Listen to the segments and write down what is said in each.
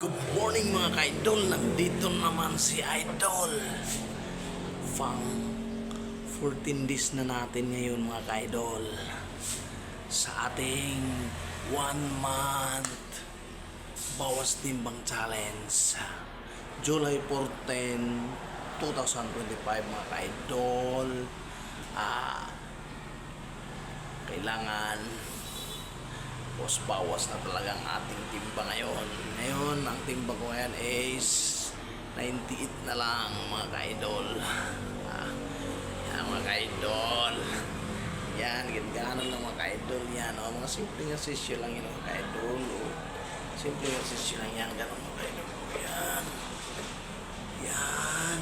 Good morning mga ka-idol, nandito naman si Idol. Pang 14 days na natin ngayon mga ka-idol sa ating 1 month bawas timbang challenge. July 14, 2025 mga ka-idol. Kailangan bawas na talaga ang ating timba ngayon. Ngayon, ang timba ko ngayon is 98 na lang mga ka-idol. Yan mga ka-idol. Yan, ganyan lang mga ka-idol. Yan, mga simpleng exercise lang yun mga ka-idol. Simpleng exercise lang yan, ganun mga ka-idol. Yan. Yan.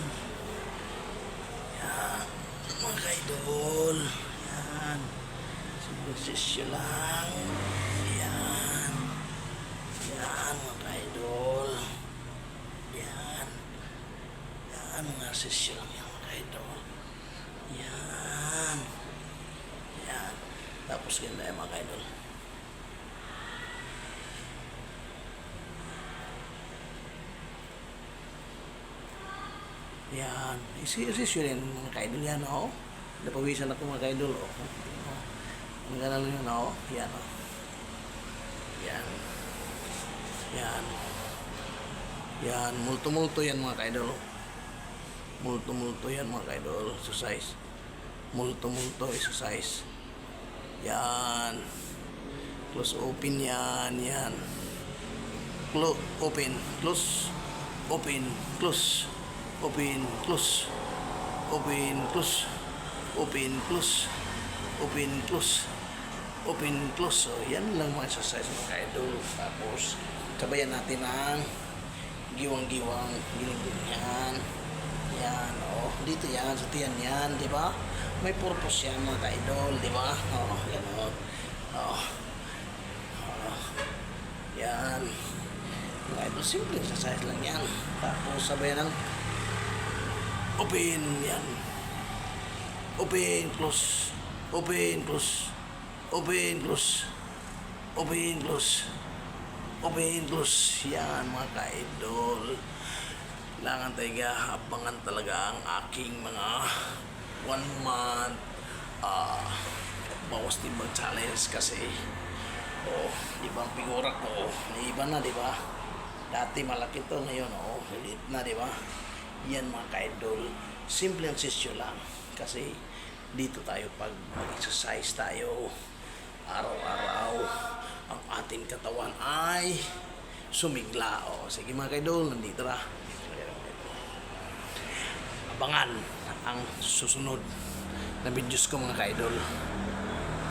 Yan. Mga ka-idol. Yan. Simpleng exercise lang. Yan mga ka-idol. Yan. Yan mga sesyon lang yan mga ka-idol. Yan. Yan. Tapos ganda yan mga ka-idol. Yan. Sesyon yan mga ka-idol. Yan o. Napawisan ako mga ka-idol o. Ang gana lang yan o. Yan o. Yan. Yan. Yan. Multo-multo yan mga ka-idol. Multo-multo yan mga ka-idol. Exercise. Multo-multo exercise. Yan. Close open yan. Yan. Close open. Close. Open. Close. Open. Close. Open. Close. Open. Close. Open. Close. Open. Close. So yan lang mga exercise mga ka-idol. Tapos sabayan natin ang giwang-giwang, giling-gilingan. Yan, oh, dito yan, sa tiyan yan, di ba? May purpose yan mga ka-idol, di ba? Oh, yan oh. Oh. Oh. Yan. Mga idol, simple exercise lang yan. Tapos sabayan ng open, yan. Open, close. Open, close. Open, close. Open, close. Open, close. Yan mga ka-idol. Kailangan tayo abangan talaga ang aking mga 1 month bawas timbang challenge kasi iba ang figura ko, iba na di ba? Dati malaki to, ngayon liit na di ba? Yan mga ka-idol, simple ang sesyon lang kasi dito tayo pag mag-exercise tayo araw-araw ang ating katawan ay sumigla. Sige mga ka-idol, nandito na. Abangan ang susunod na videos ko mga ka-idol.